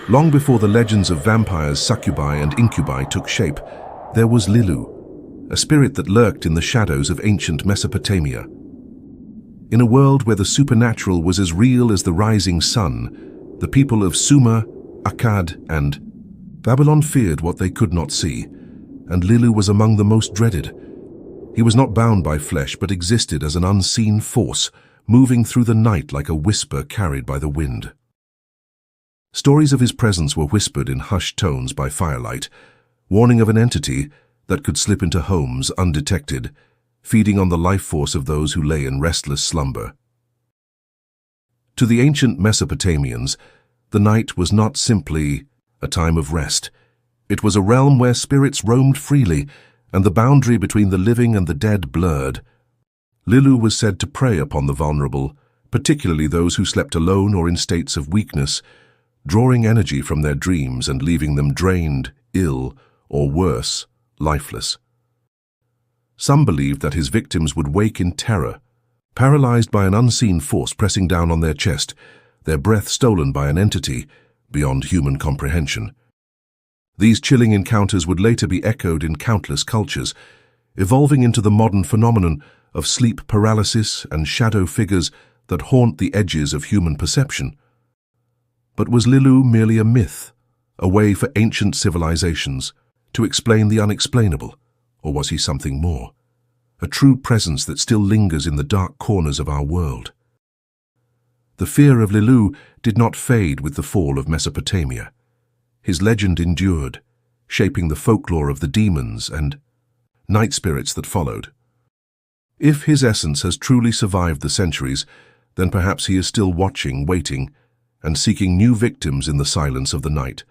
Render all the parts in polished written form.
Long before the legends of vampires, succubi, and incubi took shape, there was Lilu, a spirit that lurked in the shadows of ancient Mesopotamia. In a world where the supernatural was as real as the rising sun, the people of Sumer, Akkad, and Babylon feared what they could not see, and Lilu was among the most dreaded. He was not bound by flesh, but existed as an unseen force, moving through the night like a whisper carried by the wind. Stories of his presence were whispered in hushed tones by firelight, warning of an entity that could slip into homes undetected, feeding on the life force of those who lay in restless slumber. To the ancient Mesopotamians, the night was not simply a time of rest. It was a realm where spirits roamed freely, and the boundary between the living and the dead blurred. Lilu was said to prey upon the vulnerable, particularly those who slept alone or in states of weakness, drawing energy from their dreams and leaving them drained, ill, or worse, lifeless. Some believed that his victims would wake in terror, paralyzed by an unseen force pressing down on their chest, their breath stolen by an entity beyond human comprehension. These chilling encounters would later be echoed in countless cultures, evolving into the modern phenomenon of sleep paralysis and shadow figures that haunt the edges of human perception. But was Lilu merely a myth, a way for ancient civilizations to explain the unexplainable, or was he something more, a true presence that still lingers in the dark corners of our world? The fear of Lilu did not fade with the fall of Mesopotamia. His legend endured, shaping the folklore of the demons and night spirits that followed. If his essence has truly survived the centuries, then perhaps he is still watching, waiting, and seeking new victims in the silence of the night.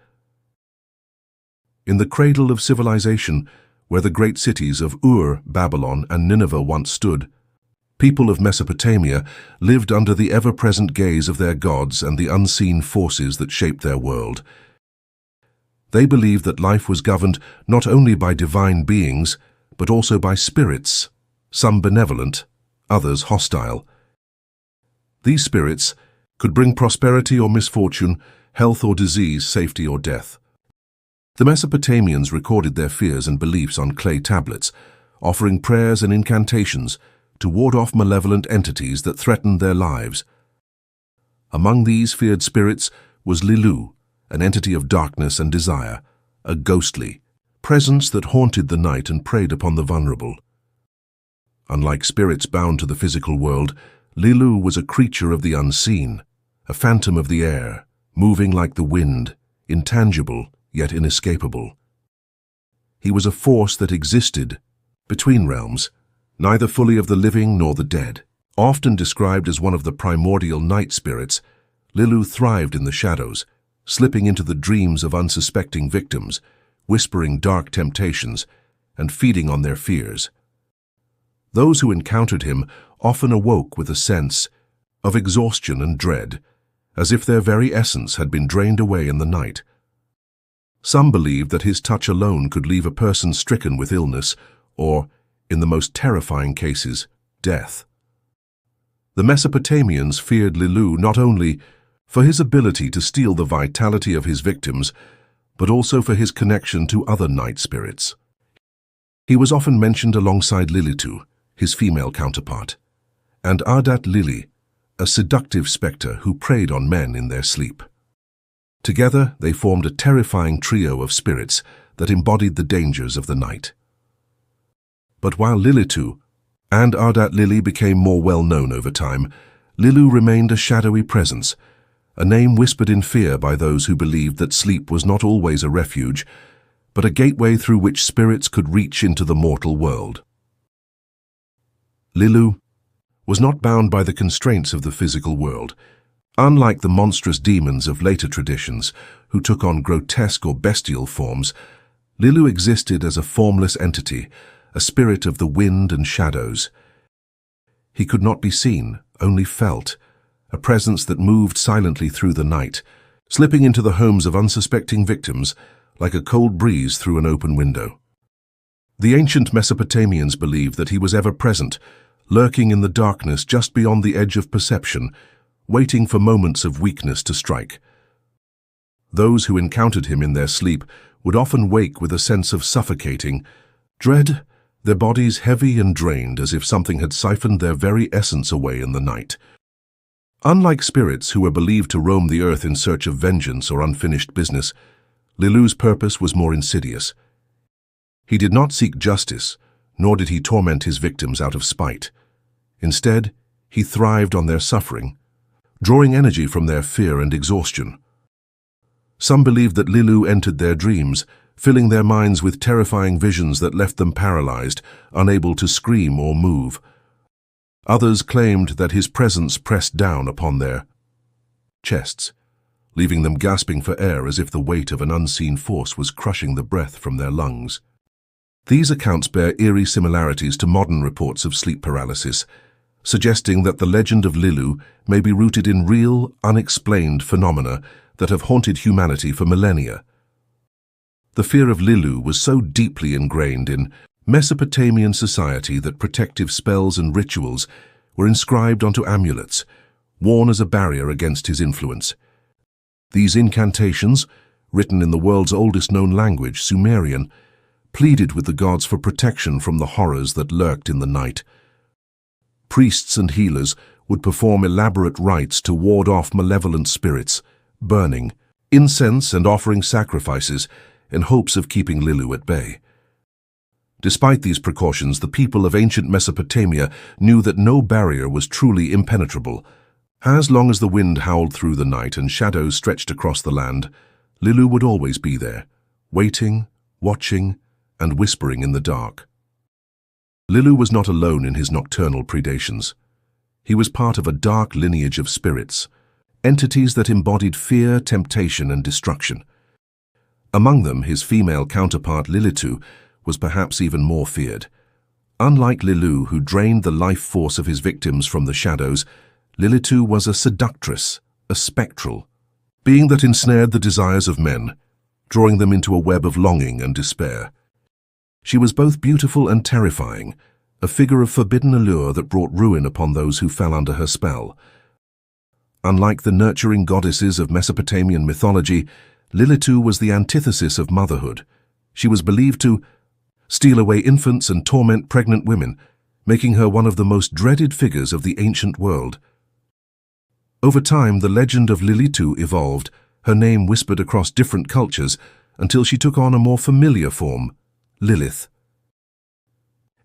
In the cradle of civilization, where the great cities of Ur, Babylon, and Nineveh once stood, people of Mesopotamia lived under the ever-present gaze of their gods and the unseen forces that shaped their world. They believed that life was governed not only by divine beings, but also by spirits, some benevolent, others hostile. These spirits could bring prosperity or misfortune, health or disease, safety or death. The Mesopotamians recorded their fears and beliefs on clay tablets, offering prayers and incantations to ward off malevolent entities that threatened their lives. Among these feared spirits was Lilu, an entity of darkness and desire, a ghostly presence that haunted the night and preyed upon the vulnerable. Unlike spirits bound to the physical world, Lilu was a creature of the unseen, a phantom of the air, moving like the wind, intangible yet inescapable. He was a force that existed between realms, neither fully of the living nor the dead. Often described as one of the primordial night spirits, Lilu thrived in the shadows, slipping into the dreams of unsuspecting victims, whispering dark temptations, and feeding on their fears. Those who encountered him often awoke with a sense of exhaustion and dread, as if their very essence had been drained away in the night. Some believed that his touch alone could leave a person stricken with illness or, in the most terrifying cases, death. The Mesopotamians feared Lilu not only for his ability to steal the vitality of his victims, but also for his connection to other night spirits. He was often mentioned alongside Lilith, his female counterpart, and Ardat Lili, a seductive spectre who preyed on men in their sleep. Together, they formed a terrifying trio of spirits that embodied the dangers of the night. But while Lilith and Ardat Lili became more well-known over time, Lilu remained a shadowy presence, a name whispered in fear by those who believed that sleep was not always a refuge, but a gateway through which spirits could reach into the mortal world. Lilu was not bound by the constraints of the physical world. Unlike the monstrous demons of later traditions, who took on grotesque or bestial forms, Lilu existed as a formless entity, a spirit of the wind and shadows. He could not be seen, only felt, a presence that moved silently through the night, slipping into the homes of unsuspecting victims like a cold breeze through an open window. The ancient Mesopotamians believed that he was ever present, lurking in the darkness just beyond the edge of perception, waiting for moments of weakness to strike. Those who encountered him in their sleep would often wake with a sense of suffocating dread, their bodies heavy and drained as if something had siphoned their very essence away in the night. Unlike spirits who were believed to roam the earth in search of vengeance or unfinished business, Lilu's purpose was more insidious. He did not seek justice, nor did he torment his victims out of spite. Instead, he thrived on their suffering, drawing energy from their fear and exhaustion. Some believed that Lilu entered their dreams, filling their minds with terrifying visions that left them paralyzed, unable to scream or move. Others claimed that his presence pressed down upon their chests, leaving them gasping for air as if the weight of an unseen force was crushing the breath from their lungs. These accounts bear eerie similarities to modern reports of sleep paralysis, suggesting that the legend of Lilu may be rooted in real, unexplained phenomena that have haunted humanity for millennia. The fear of Lilu was so deeply ingrained in Mesopotamian society that protective spells and rituals were inscribed onto amulets, worn as a barrier against his influence. These incantations, written in the world's oldest known language, Sumerian, pleaded with the gods for protection from the horrors that lurked in the night. Priests and healers would perform elaborate rites to ward off malevolent spirits, burning incense and offering sacrifices in hopes of keeping Lilu at bay. Despite these precautions, the people of ancient Mesopotamia knew that no barrier was truly impenetrable. As long as the wind howled through the night and shadows stretched across the land, Lilu would always be there, waiting, watching, and whispering in the dark. Lilu was not alone in his nocturnal predations. He was part of a dark lineage of spirits, entities that embodied fear, temptation, and destruction. Among them, his female counterpart Lilith was perhaps even more feared. Unlike Lilu, who drained the life force of his victims from the shadows, Lilith was a seductress, a spectral being that ensnared the desires of men, drawing them into a web of longing and despair. She was both beautiful and terrifying, a figure of forbidden allure that brought ruin upon those who fell under her spell. Unlike the nurturing goddesses of Mesopotamian mythology, Lilith was the antithesis of motherhood. She was believed to steal away infants and torment pregnant women, making her one of the most dreaded figures of the ancient world. Over time, the legend of Lilith evolved, her name whispered across different cultures until she took on a more familiar form, Lilith.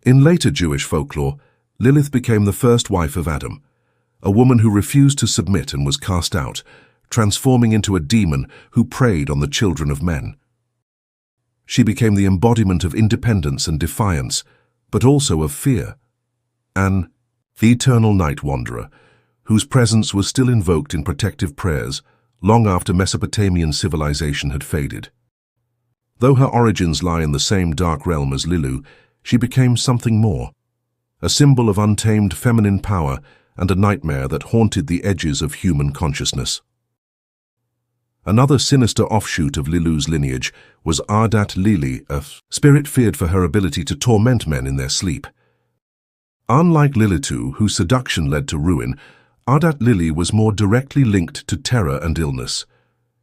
In later Jewish folklore, Lilith became the first wife of Adam, a woman who refused to submit and was cast out, transforming into a demon who preyed on the children of men. She became the embodiment of independence and defiance, but also of fear. An eternal night wanderer, whose presence was still invoked in protective prayers long after Mesopotamian civilization had faded. Though her origins lie in the same dark realm as Lilu, she became something more, a symbol of untamed feminine power and a nightmare that haunted the edges of human consciousness. Another sinister offshoot of Lilu's lineage was Ardat Lili, a spirit feared for her ability to torment men in their sleep. Unlike Lilith, whose seduction led to ruin, Ardat Lili was more directly linked to terror and illness.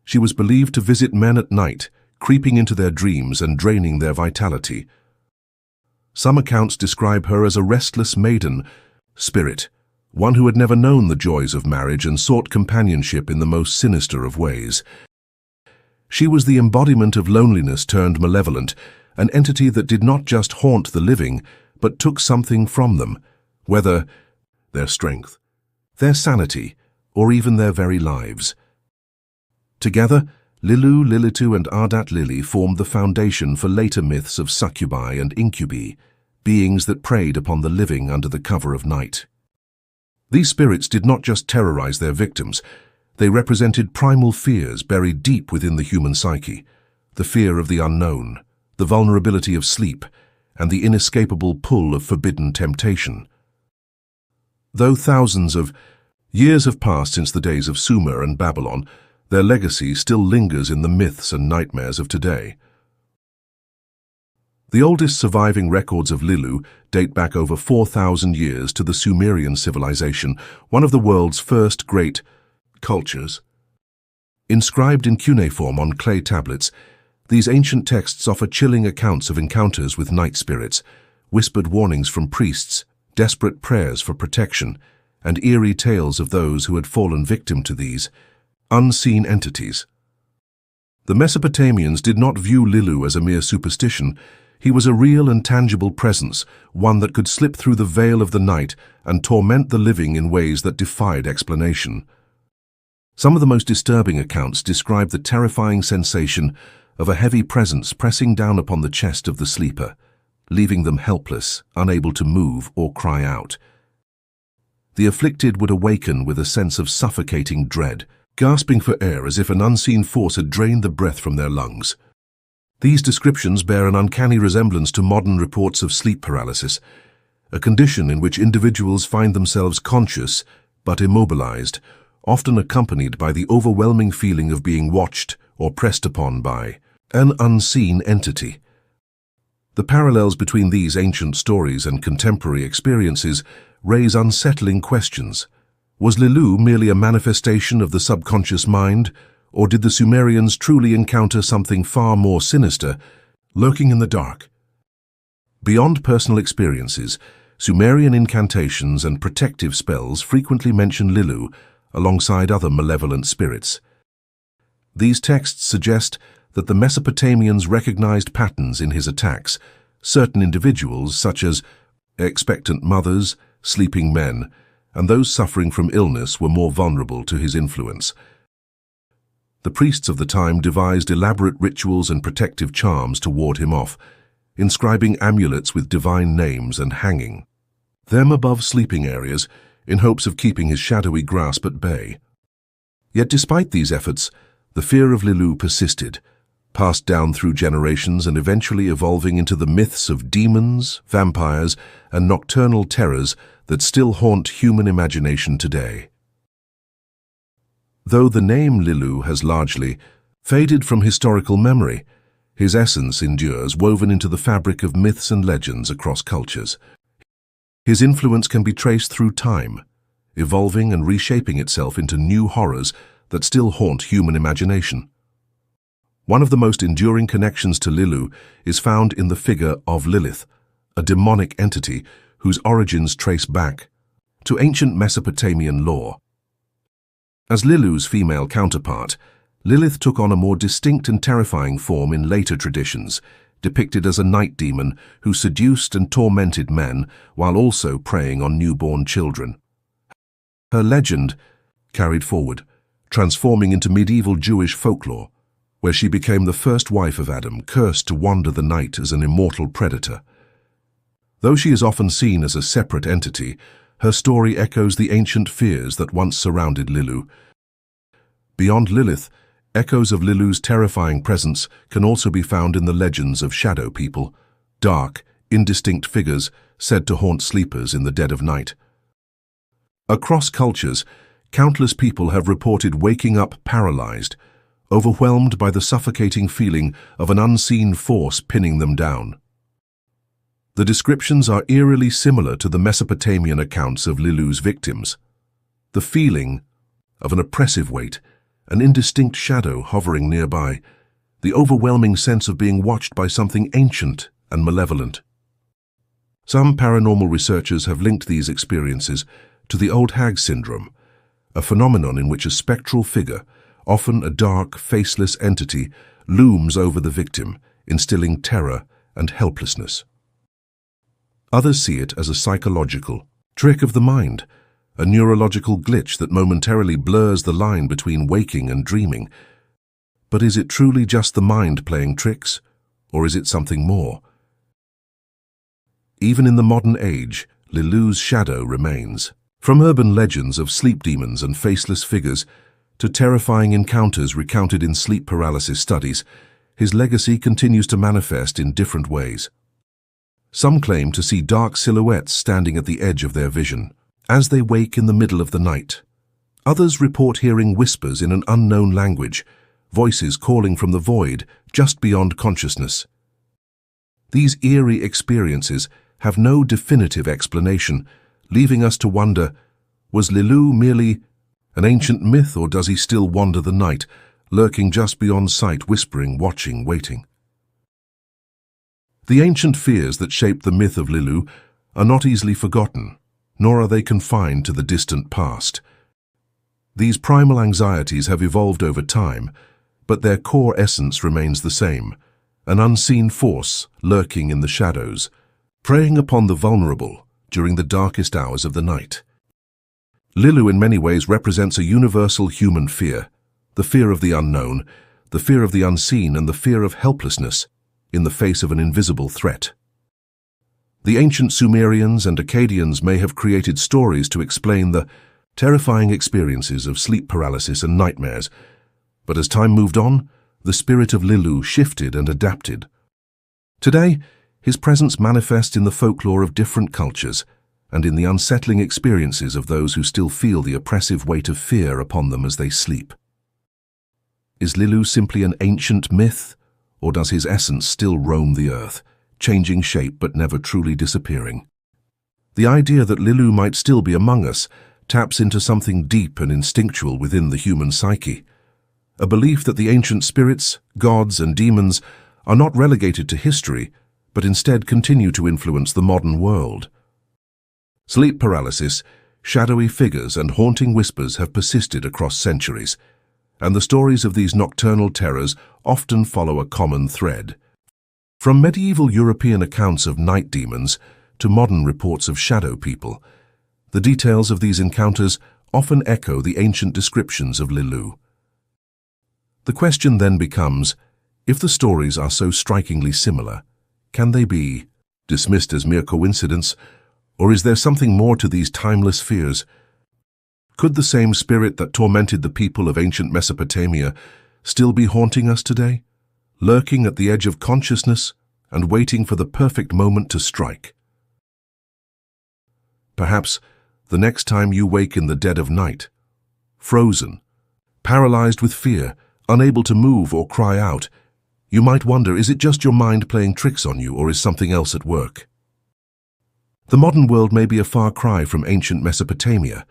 She was believed to visit men at night, creeping into their dreams and draining their vitality. Some accounts describe her as a restless maiden spirit, one who had never known the joys of marriage and sought companionship in the most sinister of ways. She was the embodiment of loneliness turned malevolent, an entity that did not just haunt the living, but took something from them, whether their strength, their sanity, or even their very lives. Together, Lilu, Lilith, and Ardat Lili formed the foundation for later myths of succubi and incubi, beings that preyed upon the living under the cover of night. These spirits did not just terrorize their victims, they represented primal fears buried deep within the human psyche, the fear of the unknown, the vulnerability of sleep, and the inescapable pull of forbidden temptation. Though thousands of years have passed since the days of Sumer and Babylon, their legacy still lingers in the myths and nightmares of today. The oldest surviving records of Lilu date back over 4,000 years to the Sumerian civilization, one of the world's first great cultures. Inscribed in cuneiform on clay tablets, these ancient texts offer chilling accounts of encounters with night spirits, whispered warnings from priests, desperate prayers for protection, and eerie tales of those who had fallen victim to these unseen entities. The Mesopotamians did not view Lilu as a mere superstition. He was a real and tangible presence, one that could slip through the veil of the night and torment the living in ways that defied explanation. Some of the most disturbing accounts describe the terrifying sensation of a heavy presence pressing down upon the chest of the sleeper, leaving them helpless, unable to move or cry out. The afflicted would awaken with a sense of suffocating dread, gasping for air as if an unseen force had drained the breath from their lungs. These descriptions bear an uncanny resemblance to modern reports of sleep paralysis, a condition in which individuals find themselves conscious but immobilized, often accompanied by the overwhelming feeling of being watched or pressed upon by an unseen entity. The parallels between these ancient stories and contemporary experiences raise unsettling questions. Was Lilu merely a manifestation of the subconscious mind, or did the Sumerians truly encounter something far more sinister, lurking in the dark? Beyond personal experiences, Sumerian incantations and protective spells frequently mention Lilu alongside other malevolent spirits. These texts suggest that the Mesopotamians recognized patterns in his attacks. Certain individuals, such as expectant mothers, sleeping men, and those suffering from illness, were more vulnerable to his influence. The priests of the time devised elaborate rituals and protective charms to ward him off, inscribing amulets with divine names and hanging them above sleeping areas in hopes of keeping his shadowy grasp at bay. Yet despite these efforts, the fear of Lilu persisted, passed down through generations and eventually evolving into the myths of demons, vampires, and nocturnal terrors that still haunt human imagination today. Though the name Lilu has largely faded from historical memory, his essence endures, woven into the fabric of myths and legends across cultures. His influence can be traced through time, evolving and reshaping itself into new horrors that still haunt human imagination. One of the most enduring connections to Lilu is found in the figure of Lilith, a demonic entity whose origins trace back to ancient Mesopotamian lore. As Lilu's female counterpart, Lilith took on a more distinct and terrifying form in later traditions, depicted as a night demon who seduced and tormented men while also preying on newborn children. Her legend carried forward, transforming into medieval Jewish folklore, where she became the first wife of Adam, cursed to wander the night as an immortal predator. Though she is often seen as a separate entity, her story echoes the ancient fears that once surrounded Lilu. Beyond Lilith, echoes of Lilu's terrifying presence can also be found in the legends of shadow people, dark, indistinct figures said to haunt sleepers in the dead of night. Across cultures, countless people have reported waking up paralyzed, overwhelmed by the suffocating feeling of an unseen force pinning them down. The descriptions are eerily similar to the Mesopotamian accounts of Lilu's victims. The feeling of an oppressive weight, an indistinct shadow hovering nearby, the overwhelming sense of being watched by something ancient and malevolent. Some paranormal researchers have linked these experiences to the old hag syndrome, a phenomenon in which a spectral figure, often a dark, faceless entity, looms over the victim, instilling terror and helplessness. Others see it as a psychological trick of the mind, a neurological glitch that momentarily blurs the line between waking and dreaming. But is it truly just the mind playing tricks, or is it something more? Even in the modern age, Lilu's shadow remains. From urban legends of sleep demons and faceless figures to terrifying encounters recounted in sleep paralysis studies, his legacy continues to manifest in different ways. Some claim to see dark silhouettes standing at the edge of their vision as they wake in the middle of the night. Others report hearing whispers in an unknown language, voices calling from the void just beyond consciousness. These eerie experiences have no definitive explanation, leaving us to wonder, was Lilu merely an ancient myth, or does he still wander the night, lurking just beyond sight, whispering, watching, waiting. The ancient fears that shaped the myth of Lilu are not easily forgotten, nor are they confined to the distant past. These primal anxieties have evolved over time, but their core essence remains the same, an unseen force lurking in the shadows, preying upon the vulnerable during the darkest hours of the night. Lilu in many ways represents a universal human fear, the fear of the unknown, the fear of the unseen, and the fear of helplessness in the face of an invisible threat. The ancient Sumerians and Akkadians may have created stories to explain the terrifying experiences of sleep paralysis and nightmares, but as time moved on, the spirit of Lilu shifted and adapted. Today, his presence manifests in the folklore of different cultures and in the unsettling experiences of those who still feel the oppressive weight of fear upon them as they sleep. Is Lilu simply an ancient myth, or does his essence still roam the earth, changing shape but never truly disappearing? The idea that Lilu might still be among us taps into something deep and instinctual within the human psyche, a belief that the ancient spirits, gods, and demons are not relegated to history, but instead continue to influence the modern world. Sleep paralysis, shadowy figures, and haunting whispers have persisted across centuries, and the stories of these nocturnal terrors often follow a common thread. From medieval European accounts of night demons to modern reports of shadow people, the details of these encounters often echo the ancient descriptions of Lilu. The question then becomes, if the stories are so strikingly similar, can they be dismissed as mere coincidence, or is there something more to these timeless fears? Could the same spirit that tormented the people of ancient Mesopotamia still be haunting us today, lurking at the edge of consciousness and waiting for the perfect moment to strike? Perhaps the next time you wake in the dead of night, frozen, paralyzed with fear, unable to move or cry out, you might wonder, is it just your mind playing tricks on you, or is something else at work? The modern world may be a far cry from ancient Mesopotamia,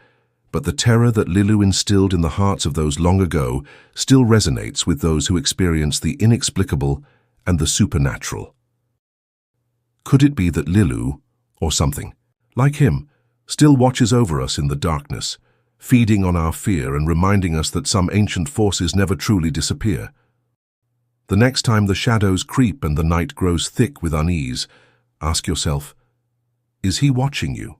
but the terror that Lilu instilled in the hearts of those long ago still resonates with those who experience the inexplicable and the supernatural. Could it be that Lilu, or something like him, still watches over us in the darkness, feeding on our fear and reminding us that some ancient forces never truly disappear? The next time the shadows creep and the night grows thick with unease, ask yourself, is he watching you?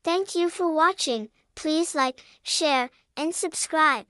Thank you for watching. Please like, share, and subscribe.